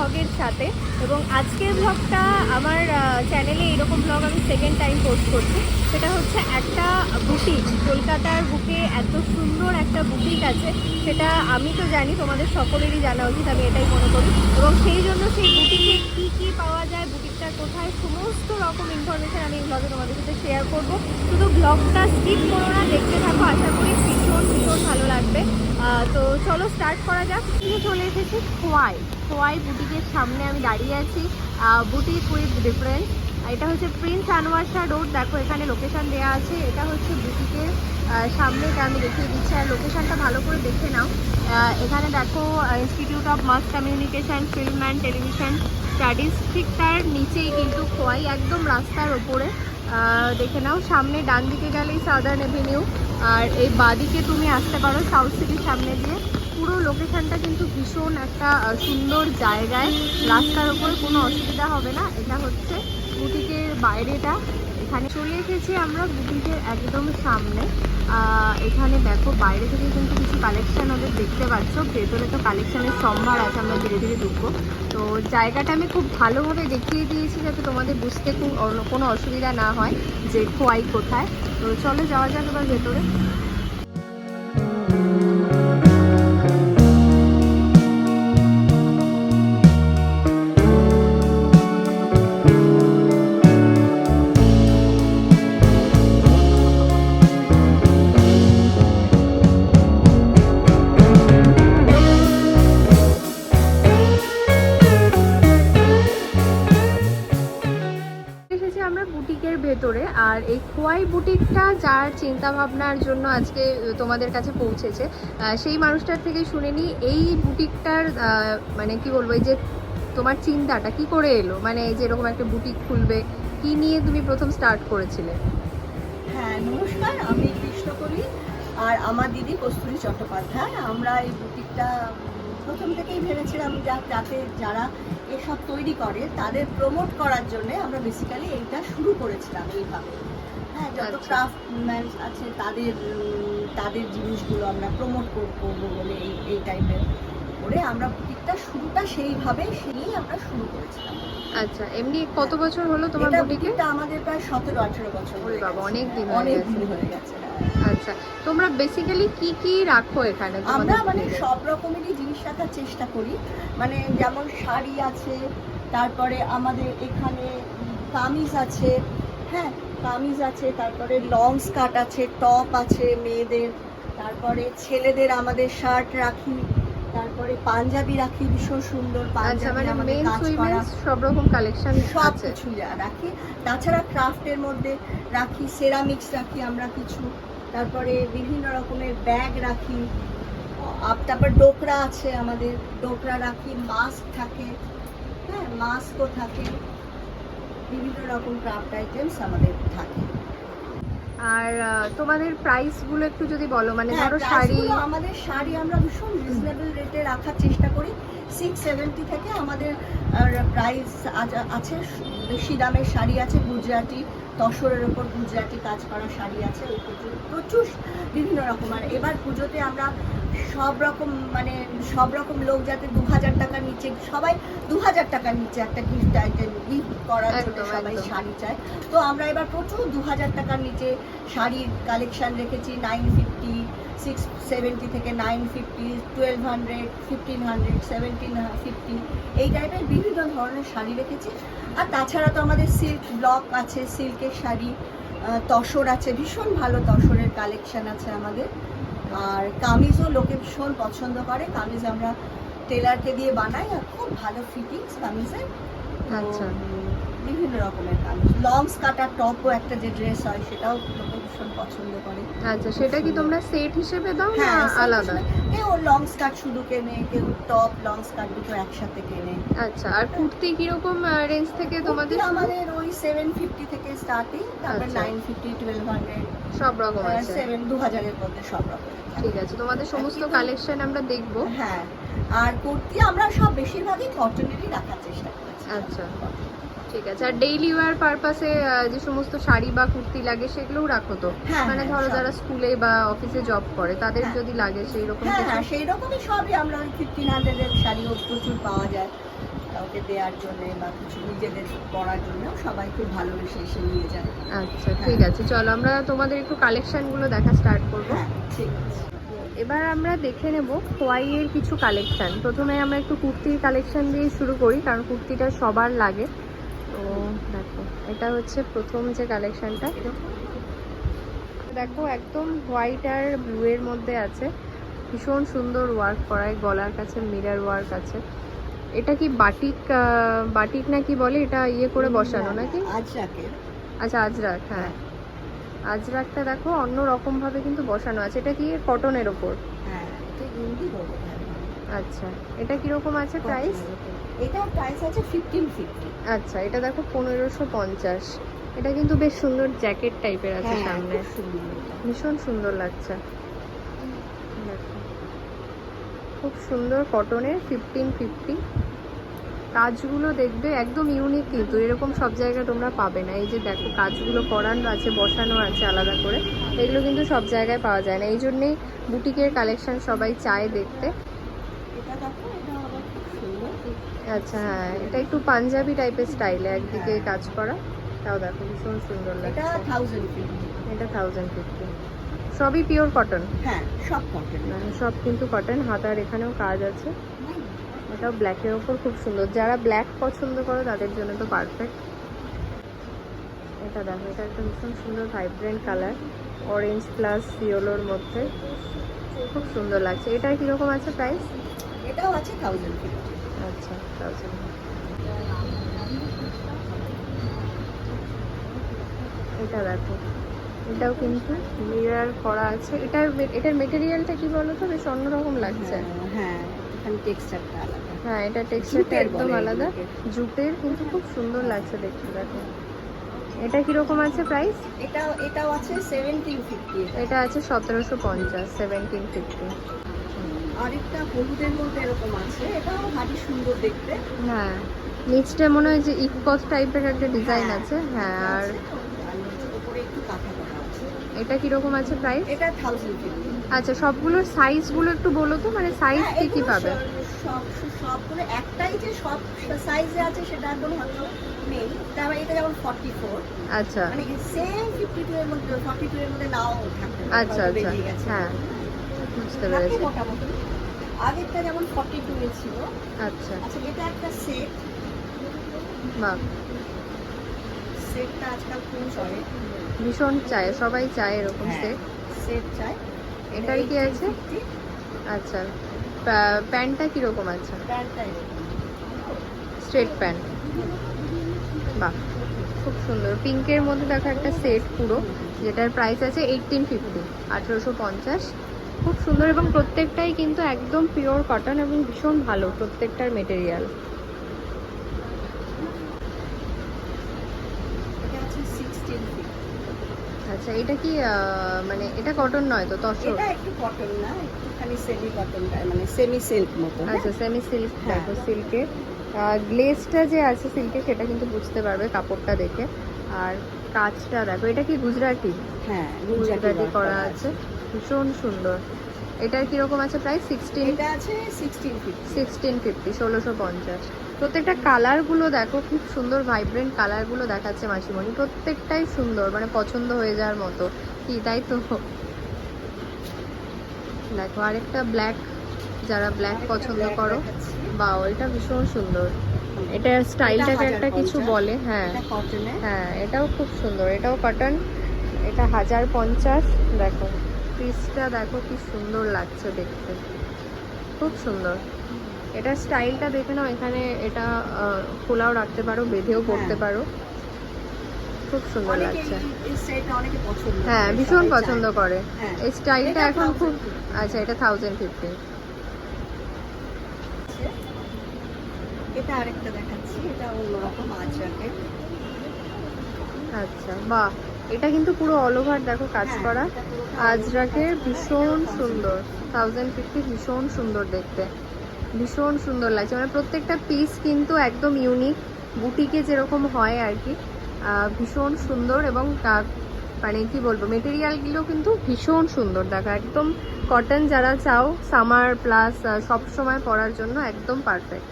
ব্লগের সাথে। এবং আজকের ব্লগটা আমার চ্যানেলে এরকম ব্লগ আমি সেকেন্ড টাইম পোস্ট করছি। সেটা হচ্ছে একটা বুটিক, কলকাতার বুকে এত সুন্দর একটা বুটিক আছে, সেটা আমি তো জানি, তোমাদের সকলেরই জানা উচিত, আমি এটাই মনে করি। এবং সেই জন্য সেই বুটিকে কী কী পাওয়া যায়, বুটিকটা কোথায়, সমস্ত রকম ইনফরমেশান আমি এই ব্লগে তোমাদের সাথে শেয়ার করব। শুধু ব্লগটা স্কিপ করো না, দেখতে থাকো, আশা করি ভীষণ ভীষণ ভালো লাগবে। তো চলো স্টার্ট করা যাক। চলে এসেছি খোয়াই বুটিকের সামনে আমি দাঁড়িয়ে আছি। বুটিক উইথ ডিফারেন্স, এটা হচ্ছে প্রিন্স আনোয়ার শাহ রোড। দেখো এখানে লোকেশান দেওয়া আছে, এটা হচ্ছে বুটিকের সামনে, এটা আমি দেখিয়ে দিচ্ছি। আর লোকেশানটা ভালো করে দেখে নাও। এখানে দেখো institute of mass communication, film and television studies, ঠিক তার নিচেই কিন্তু খোয়াই, একদম রাস্তার ওপরে। দেখে নাও, সামনে ডান দিকে গেলেই সাদার্ন এভিনিউ, আর এই বাদিকে তুমি আসতে পারো সাউথ সিটির সামনে দিয়ে। পুরো লোকেশানটা কিন্তু ভীষণ একটা সুন্দর জায়গায়, রাস্তার ওপরে, কোনো অসুবিধা হবে না। এটা হচ্ছে বুটিকের বাইরেটা। এখানে চলে এসেছি আমরা বুটিকের একদম সামনে। এখানে দেখো বাইরে থেকে কিন্তু কিছু কালেকশান ওদের দেখতে পাচ্ছ, ভেতরে তো কালেকশানের সম্ভার আছে, আমরা ধীরে ধীরে ঢুকবো। তো জায়গাটা আমি খুব ভালোভাবে দেখিয়ে দিয়েছি যাতে তোমাদের বুঝতে খুব কোনো অসুবিধা না হয় যে খোয়াই কোথায়। তো চলো যাওয়া যাক এবার ভেতরে। আমরা বুটিকের ভেতরে, আর এই খোয়াই বুটিকটা যার চিন্তা ভাবনার জন্য আজকে তোমাদের কাছে পৌঁছেছে, সেই মানুষটার থেকে শুনে নিই এই বুটিকটার মানে কি বলবো, এই যে তোমার চিন্তাটা কি করে এলো, মানে এই যে এরকম একটা বুটিক খুলবে, কি নিয়ে তুমি প্রথম স্টার্ট করেছিলে? হ্যাঁ, নমস্কার, আমি কৃষ্ণকলি আর আমার দিদি কস্তুরী চট্টোপাধ্যায়। আমরা এই বুটিকটা প্রথম থেকেই ভেবেছিলাম যাতে যারা এসব তৈরি করে তাদের প্রমোট করার জন্য আমরা বেসিক্যালি এইটা শুরু করেছিলাম এইভাবে। হ্যাঁ, যত ক্রাফটম্যান আছে তাদের জিনিসগুলো আমরা প্রমোট করবো বলে এই টাইপের করে আমরা বুটিকটা শুরুটা সেইভাবে আমরা শুরু করেছিলাম। আচ্ছা, এমনি কত বছর হলো তোমার বুটিকে? আমাদের প্রায় 17-18 বছর। ওরে বাবা, অনেক দিন হয়ে গেছে। আচ্ছা, তোমরা বেসিক্যালি কি কি রাখো এখানে? আমরা মানে সব রকমেরই জিনিস রাখার চেষ্টা করি, মানে যেমন শাড়ি আছে, তারপরে আমাদের এখানে কামিজ আছে, হ্যাঁ কামিজ আছে, তারপরে লং স্কার্ট আছে, টপ আছে মেয়েদের, তারপরে ছেলেদের আমাদের শার্ট রাখি, তারপরে পাঞ্জাবি রাখি, ভীষণ সুন্দর পাঞ্জাবি, আমাদের কাজ করা সব রকম কালেকশন সব কিছু রাখি। তাছাড়া ক্রাফটের মধ্যে রাখি, সেরামিক্স রাখি আমরা কিছু, তারপরে বিভিন্ন রকমের ব্যাগ রাখি, তারপর ডোকরা আছে আমাদের, ডোকরা রাখি, মাস্ক থাকে, হ্যাঁ মাস্কও থাকে, বিভিন্ন রকম ক্রাফট আইটেমস আমাদের থাকে। আর তোমাদের প্রাইসগুলো একটু যদি বলো, মানে ধরো শাড়ি, আমাদের শাড়ি আমরা ভীষণ রিজনেবল রেটে রাখার চেষ্টা করি। 670 থেকে আমাদের প্রাইস আছে। বেশি দামের শাড়ি আছে, গুজরাটি তসরের ওপর গুজরাটি কাজ করা শাড়ি আছে, প্রচুর বিভিন্ন রকম। আর এবার পুজোতে আমরা সব রকম লোক যাতে 2000 টাকার নিচে, সবাই 2000 টাকার নিচে একটা গিফট আইটেম গিফট করার জন্য সবাই শাড়ি চায়। তো আমরা এবার প্রচুর 2000 টাকার নিচে শাড়ির কালেকশন রেখেছি। 950, 670 থেকে 950, 1200, 1500, 1750, এই টাইপের বিভিন্ন ধরনের শাড়ি রেখেছি। আর তাছাড়া তো আমাদের সিল্ক ব্লক আছে, সিল্কের শাড়ি, তসর আছে, ভীষণ ভালো তসরের কালেকশন আছে আমাদের। আর কামিজও লোকে ভীষণ পছন্দ করে, কামিজ আমরা টেলারকে দিয়ে বানাই, আর খুব ভালো ফিটিংস কামিজের। আচ্ছা, বিভিন্ন রকমের কামিজ, লং স্কার্ট আর টপও একটা যে ড্রেস হয় সেটাও লোকে ভীষণ পছন্দ করে। আচ্ছা, সেটা কি তোমরা সেট হিসেবে দাও না আলাদা? কেউ লং স্কার্ট শুধু কেনে, কেউ টপ লং স্কার্ট দুটো একসাথে কেনে। আচ্ছা, আর কুর্তি কিরকম রেঞ্জ থেকে তোমাদের? আমাদের ওই 750 থেকে স্টার্টিং, তারপর 950, 1200, সব রকম আছে, 2000 এর মধ্যে সব রকম। ঠিক আছে, তোমাদের সমস্ত কালেকশন আমরা দেখবো। হ্যাঁ, আর কুর্তি আমরা সব বেশিরভাগই কটনেরই রাখার চেষ্টা করছি। আচ্ছা, ঠিক আছে। আর ডেইলি ওয়্যার পারপাসে যে সমস্ত শাড়ি বা কুর্তি লাগে সেগুলোও রাখো তো? মানে ধরো যারা স্কুলে বা অফিসে জব করে তাদের যদি লাগে সেই রকম? হ্যাঁ, সেই রকমই সবই আমরা 1500 এর শাড়িও প্রচুর পাওয়া যায়। কাউকে দেওয়ার জন্য বা কিছু নিজেদের পরার জন্য সবাই খুব ভালোবেসে এসে নিয়ে যায়। আচ্ছা ঠিক আছে, চলো আমরা তোমাদের একটু কালেকশনগুলো দেখা স্টার্ট করবো। হ্যাঁ ঠিক আছে। এবার আমরা দেখে নেব খোয়াইয়ের কিছু কালেকশন। প্রথমে আমরা একটু কুর্তির কালেকশন দিয়ে শুরু করি, কারণ কুর্তিটা সবার লাগে। তো দেখো, এটা হচ্ছে প্রথম যে কালেকশনটা, দেখো একদম হোয়াইট আর ব্লু এর মধ্যে আছে, ভীষণ সুন্দর ওয়ার্ক করায়, গলার কাছে মিরর ওয়ার্ক আছে। এটা কি বাটিক বাটিক না কি বলে, এটা ইয়ে করে বসানো নাকি? আজরাকের। আচ্ছা আজরাক, হ্যাঁ আজরাকটা দেখো অন্য রকম ভাবে কিন্তু বসানো আছে। এটা কি কটনের ওপর? হ্যাঁ এটা হিন্দি বলে। আচ্ছা, এটা কিরকম আছে প্রাইস? এটা প্রাইস আছে 1550। আচ্ছা, এটা দেখো 1550। এটা কিন্তু বেশ সুন্দর জ্যাকেট টাইপের আছে হ্যাঁ, সামনে, খুব সুন্দর। ভীষণ সুন্দর লাগছে। দেখো, খুব সুন্দর কটনের, 1550। কাজগুলো দেখবে একদম ইউনিক, কিন্তু এরকম সব জায়গায় তোমরা পাবে না। এই যে দেখো কাজগুলো করানো আছে, বসানো আছে আলাদা করে, এগুলো কিন্তু সব জায়গায় পাওয়া যায় না। এই জন্যেই বুটিকের কালেকশন সবাই চায় দেখতে। এটা দেখো, এটা আবার খুব সুন্দর। আচ্ছা হ্যাঁ, এটা একটু পাঞ্জাবি টাইপের স্টাইলে একদিকে কাজ করা, তাও দেখো ভীষণ সুন্দর এটা লাগছে। 1050। এটা 1050। সবই পিওর কটন? হ্যাঁ সব কটন। মানে সব কিন্তু কটন। হাতার এখানেও কাজ আছে। এটাও ব্ল্যাকের ওপর খুব সুন্দর, যারা ব্ল্যাক পছন্দ করো তাদের জন্য তো পারফেক্ট। এটা দেখো, এটা একটা ভীষণ সুন্দর ভাইব্রেন্ট কালার, অরেঞ্জ প্লাস ইয়েলোর মধ্যে, খুব সুন্দর লাগছে। এটার কিরকম আছে প্রাইস? এটাও আছে 1050। আচ্ছা 1000। এটা দেখো, এটাও কিন্তু মিরর করা আছে। এটার মেটেরিয়ালটা কি বলো তো, বেশ অন্যরকম লাগছে। হ্যাঁ এখানে টেক্সচারটা আলাদা। হ্যাঁ, এটা টেক্সচারটা জুটের একদম বলে আলাদা, এগুলোকে। জুটের, কিন্তু খুব সুন্দর লাগছে দেখতে। দেখো, এটা কিরকম আছে প্রাইস? এটাও আছে 1750। এটা আছে 1750, 1750। আরেকটা হলুদের মধ্যে এরকম আছে, এটাও ভারী সুন্দর দেখতে। হ্যাঁ, নিচটা মনে হয় যে ইকস টাইপের একটা ডিজাইন হ্যাঁ, আছে। হ্যাঁ, আর উপরে একটু কাঁথা করা আছে। এটা কিরকম আছে প্রাইস? এটা 1050। আচ্ছা, সবগুলোর সাইজগুলো একটু বলো তো, মানে সাইজ হ্যাঁ, কি কি এগুলো পাবে? সবগুলো একটাই যে সব সাইজে আছে সেটা এখন হয়তো নেই। তারপরে এটা যেমন 44, আচ্ছা মানে সেম 52 এর মধ্যে, 42 এর মধ্যে নাও থাকতে পারে, আচ্ছা হয়তো আচ্ছা, বেরিয়ে গেছে। হ্যাঁ বুঝতে থাকে পেরেছি। মোটামুটি। আগেরটা যেমন 42 এ ছিল। আচ্ছা, আচ্ছা এটা একটা সেট। বাহ, সেটটা আজকাল খুব চলে। ভীষণ চায়, সবাই চায় এরকম সেট। সেট চাই। এটার কি আছে? আচ্ছা, প্যান্টটা কিরকম আছে? স্ট্রেট প্যান্ট, বাহ খুব সুন্দর। পিঙ্কের মধ্যে দেখো একটা সেট পুরো, যেটার প্রাইস আছে 1850, 1850। খুব সুন্দর, এবং প্রত্যেকটাই কিন্তু একদম পিওর কটন এবং ভীষণ ভালো প্রত্যেকটার মেটেরিয়াল। এটা আছে 1650। আচ্ছা, এটা কি মানে এটা কটন নয় তো, তসর? এটা একটু কটন না, একটুখানি সেমি কটন, মানে সেমি সিল্ক মতো। আচ্ছা, সেমি সিল্ক। হ্যাঁ। দেখো সিল্কের গ্লেজটা যে আছে সিল্কে, সেটা কিন্তু বুঝতে পারবে কাপড়টা দেখে। আর কাজটা দেখো, এটা কি গুজরাটি? হ্যাঁ গুজরাটি করা আছে, ভীষণ সুন্দর। এটার কিরকম আছে প্রাইস? 16? এটা আছে 1650। 1650, 1650। প্রত্যেকটা কালারগুলো দেখো, খুব সুন্দর ভাইব্রেন্ট কালারগুলো দেখাচ্ছে মাসিমণি, প্রত্যেকটাই সুন্দর, মানে পছন্দ হয়ে যাওয়ার মতো কি, তাই তো? দেখো আরেকটা ব্ল্যাক, যারা ব্ল্যাক পছন্দ করো, বা এটা ভীষণ সুন্দর। এটার স্টাইলটাকে একটা কিছু বলে। হ্যাঁ এটা কটনে। হ্যাঁ, এটাও খুব সুন্দর, এটাও কটন। এটা 1050। দেখো পিসটা দেখো কি সুন্দর লাগছে দেখতে, খুব সুন্দর। এটার স্টাইলটা দেখে নাও, এখানে এটা খোলাও রাখতে পারো, বেঁধেও পড়তে পারো, খুব সুন্দর লাগছে। এই সেটটা অনেকে পছন্দ করে। হ্যাঁ, ভীষণ সবাই পছন্দ চায়। করে হ্যাঁ। এই স্টাইলটা এটা এখন খুব। 1050 আচ্ছা, এটা 1050। এটা আরেকটা দেখাচ্ছি, এটা অন্যরকম আজরাকে। আচ্ছা, বাহ, এটা কিন্তু পুরো অল ওভার দেখো কাজ হ্যাঁ, করা, এটা পুরো আজরাকের, কাজ করা, ভীষণ এটা সুন্দর। 1050, ভীষণ সুন্দর দেখতে, ভীষণ সুন্দর লাগছে। মানে প্রত্যেকটা পিস কিন্তু একদম ইউনিক, বুটিকে যেরকম হয় আর কি, ভীষণ সুন্দর। এবং মানে কি বলবো, মেটেরিয়ালগুলো কিন্তু ভীষণ সুন্দর। দেখো একদম কটন, যারা চাও সামার প্লাস সব সময় পরার জন্য একদম পারফেক্ট।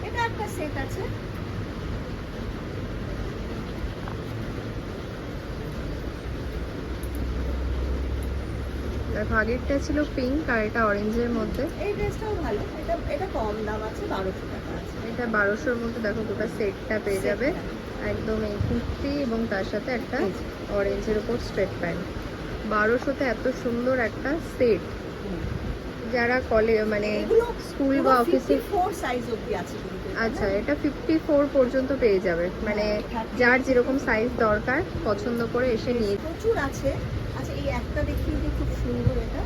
এটা একটা সেট আছে, দেখো আগেরটা ছিল পিঙ্ক আর এটা অরেঞ্জের মধ্যে। এই ড্রেসটাও ভালো, এটা এটা কম দাম আছে, 1200 টাকা আছে। এটা 1200-র মধ্যে দেখো গোটা সেটটা পেয়ে যাবে একদম, এই কুর্তি এবং তার সাথে একটা এই যে। অরেঞ্জের উপর স্ট্রেট প্যান্ট। 1200-তে এত সুন্দর একটা সেট, যারা মানে এগুলো স্কুল বা অফিসে। 54 সাইজ অবধি আছে কিন্তু। আচ্ছা, এটা 54 পর্যন্ত পেয়ে যাবে, মানে যার যেরকম সাইজ দরকার পছন্দ করে এসে নিয়ে। প্রচুর আছে। আচ্ছা এই একটা দেখিয়ে দিই, খুব সুন্দর এটা।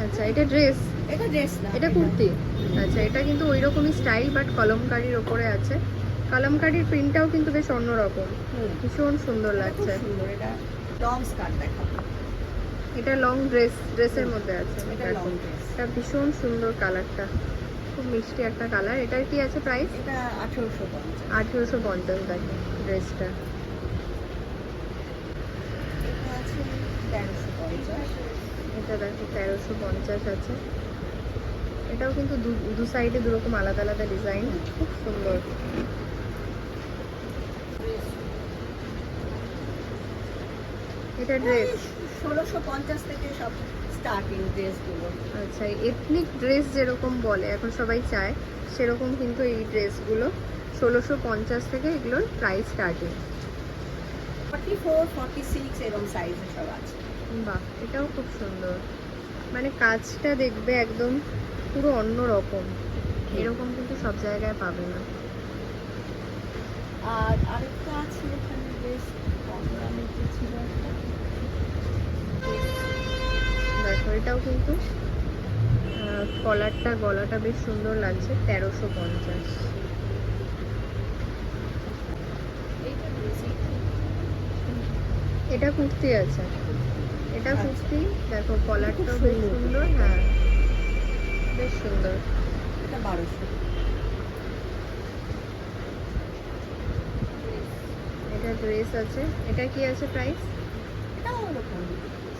আচ্ছা, এটা ড্রেস, এটা ড্রেস না, এটা কুর্তি। আচ্ছা, এটা কিন্তু ওই রকমই স্টাইল বাট কলমকারির ওপরে আছে। কলমকারির প্রিন্টটাও কিন্তু বেশ অন্যরকম, ভীষণ সুন্দর এটা খুব লাগছে। সুন্দর, এটা লং স্কার্ট দেখাবো। এটা লং ড্রেসের মধ্যে আছে। এটা লং ড্রেস, এটা ভীষণ সুন্দর কালারটা, খুব মিষ্টি একটা কালার। এটার কি আছে প্রাইস? এটা 1850। 1850 দেখো ড্রেসটা। এটা আছে 1350। এটা দেখো 1350 আছে। এটাও কিন্তু দু সাইডে দুরকম আলাদা আলাদা ডিজাইন, খুব সুন্দর। এটা ড্রেস 1650 থেকে সব স্টার্টিং ড্রেসগুলো। আচ্ছা, এথনিক ড্রেস যেরকম বলে এখন সবাই চায়, সেরকম কিন্তু এই ড্রেসগুলো 1650 থেকে এগুলোর প্রাইস স্টার্টিং। 44, 46 এরকম সাইজে সব আছে। বাহ, এটাও খুব সুন্দর, মানে কাজটা দেখবে একদম পুরো অন্য রকম, এরকম কিন্তু সব জায়গায় পাবে না। আর আরেকটা আছে এখানে ড্রেস, আমি ছিল একটা। দেখো এটাও কিন্তু কলারটা গলাটা বেশ সুন্দর লাগছে, 1350। এইটা ড্রেস, এটা কুর্তি আছে, এটা আচ্ছা। কুর্তি। দেখো কলারটাও খুব বেশ সুন্দর। সুন্দর, হ্যাঁ বেশ সুন্দর। এটা 1200। এটা ড্রেস আছে, এটা কি আছে প্রাইস? এটাও ওরকম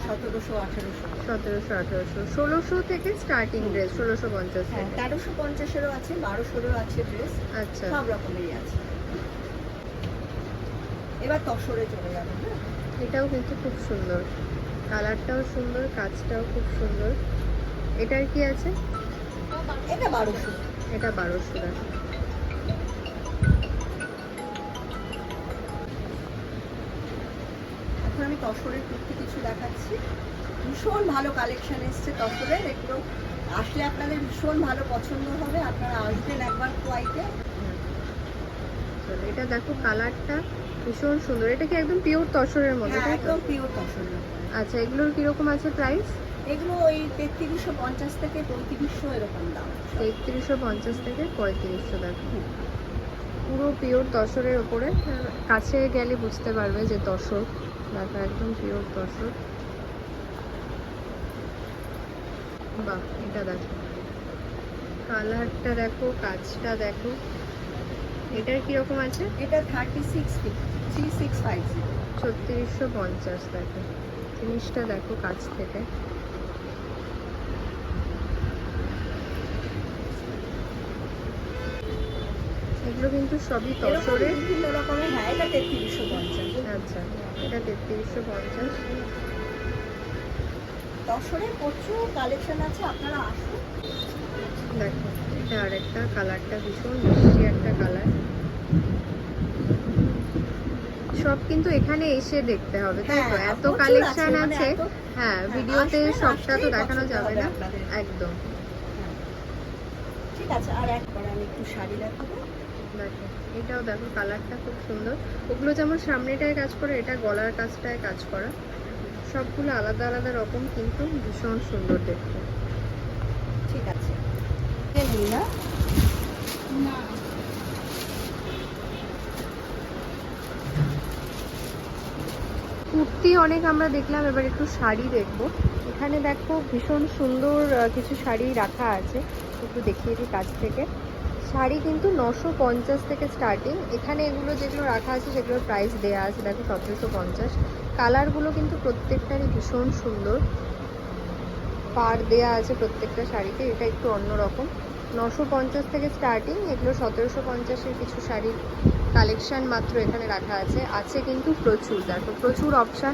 1700, 1800। 1700, 1800, 1600 থেকে স্টার্টিং ড্রেস, 1650 হ্যাঁ, থেকে। 1350-এরও আছে, 1200-এরও আছে ড্রেস, আচ্ছা, সব রকমেরই আছে। এবার তসরে চলে যাবে না? এটাও কিন্তু খুব সুন্দর, কালারটাও সুন্দর, কাজটাও খুব সুন্দর। এটার কি আছে? এটা 1200। এটা 1200 টাকা। এখন আমি তসরের কুর্তি কিছু দেখাচ্ছি, ভীষণ ভালো কালেকশন এসছে তসরের। এগুলো আসলে আপনাদের ভীষণ ভালো পছন্দ হবে, আপনারা আসবেন একবার কোয়াইতে। চলো, এটা দেখো কালারটা ভীষণ সুন্দর। এটা কি একদম পিওর তসরের মধ্যে, হ্যাঁ, তাই তো? একদম পিওর তসরের। আচ্ছা, এগুলোর কিরকম আছে প্রাইস? এগুলো ওই 3350 থেকে 3500 এরকম দাম। 3350 থেকে 3500 দেখো, পুরো পিওর তসরের ওপরে। কাছে গেলে বুঝতে পারবে যে তসর, দেখো একদম পিওর তসর। বাহ, এটা দেখো কালারটা, দেখো কাজটা দেখো। এটার কিরকম আছে? এটা 3650। 3650 দেখো, জিনিসটা দেখো কাছ থেকে। এগুলো কিন্তু সবই তসরে। বিভিন্ন রকমের, হ্যাঁ এটা 3350। আচ্ছা, এটা 3350। তসরের প্রচুর কালেকশন আছে, আপনারা আসুন। দেখো এটা আরেকটা, কালারটা ভীষণ মিষ্টি একটা কালার। সব কিন্তু এখানে এসে দেখতে হবে, তাই তো? হ্যাঁ, এত প্রচুর কালেকশন মানে আছে। এত- হ্যাঁ, ভিডিওতে আসবেন, সবটা তো আসলেই দেখানো পছন্দ যাবে হবে না আপনাদের। একদম। হ্যাঁ। ঠিক আছে, আর একবার আমি একটু শাড়ি দেখাবো। দেখো এটাও দেখো কালারটা খুব সুন্দর। ওগুলো যেমন সামনেটায় কাজ করে, এটা গলার কাজটায় কাজ করা। সবগুলো আলাদা আলাদা রকম, কিন্তু ভীষণ সুন্দর দেখতে। ঠিক আছে, নিই না? কুর্তি অনেক আমরা দেখলাম, এবার একটু শাড়ি দেখবো। এখানে দেখো ভীষণ সুন্দর কিছু শাড়ি রাখা আছে, একটু দেখিয়ে দিই কাছ থেকে। শাড়ি কিন্তু 950 থেকে স্টার্টিং। এখানে এগুলো যেগুলো রাখা আছে সেগুলোর প্রাইস দেওয়া আছে, দেখো 1750। কালারগুলো কিন্তু প্রত্যেকটারই ভীষণ সুন্দর, পাড় দেওয়া আছে প্রত্যেকটা শাড়িতে। এটা একটু অন্যরকম, 950 থেকে স্টার্টিং, এগুলো 1750-এর কিছু শাড়ির কালেকশন মাত্র এখানে রাখা আছে কিন্তু প্রচুর, দেখো প্রচুর অপশান।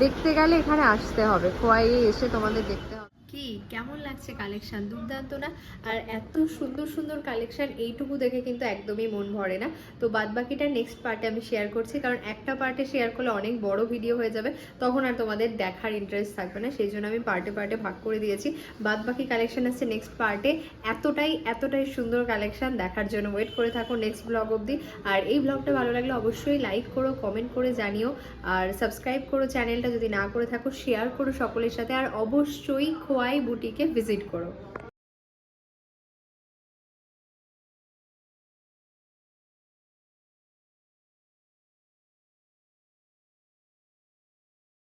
দেখতে গেলে এখানে আসতে হবে, খোয়াইয়ে এসে তোমাদের দেখতে হবে। কি কেমন লাগছে কালেকশন? দুর্দান্ত না? আর এত সুন্দর সুন্দর কালেকশন এইটুকু দেখে কিন্তু একদমই মন ভরে না। তো বাদ বাকিটা নেক্সট পার্টে আমি শেয়ার করছি, কারণ একটা পার্টে শেয়ার করলে অনেক বড় ভিডিও হয়ে যাবে, তখন আর তোমাদের দেখার ইন্টারেস্ট থাকবে না, সেই জন্য আমি পার্টে পার্টে ভাগ করে দিয়েছি। বাদ বাকি কালেকশন আসছে নেক্সট পার্টে। এতটাই সুন্দর কালেকশন দেখার জন্য ওয়েট করে থাকো নেক্সট ব্লগ অবধি। আর এই ব্লগটা ভালো লাগলে অবশ্যই লাইক করো, কমেন্ট করে জানিও, আর সাবস্ক্রাইব করো চ্যানেলটা যদি না করে থাকো, শেয়ার করো সকলের সাথে, আর অবশ্যই খোয়াই বুটিকে ভিজিট করো।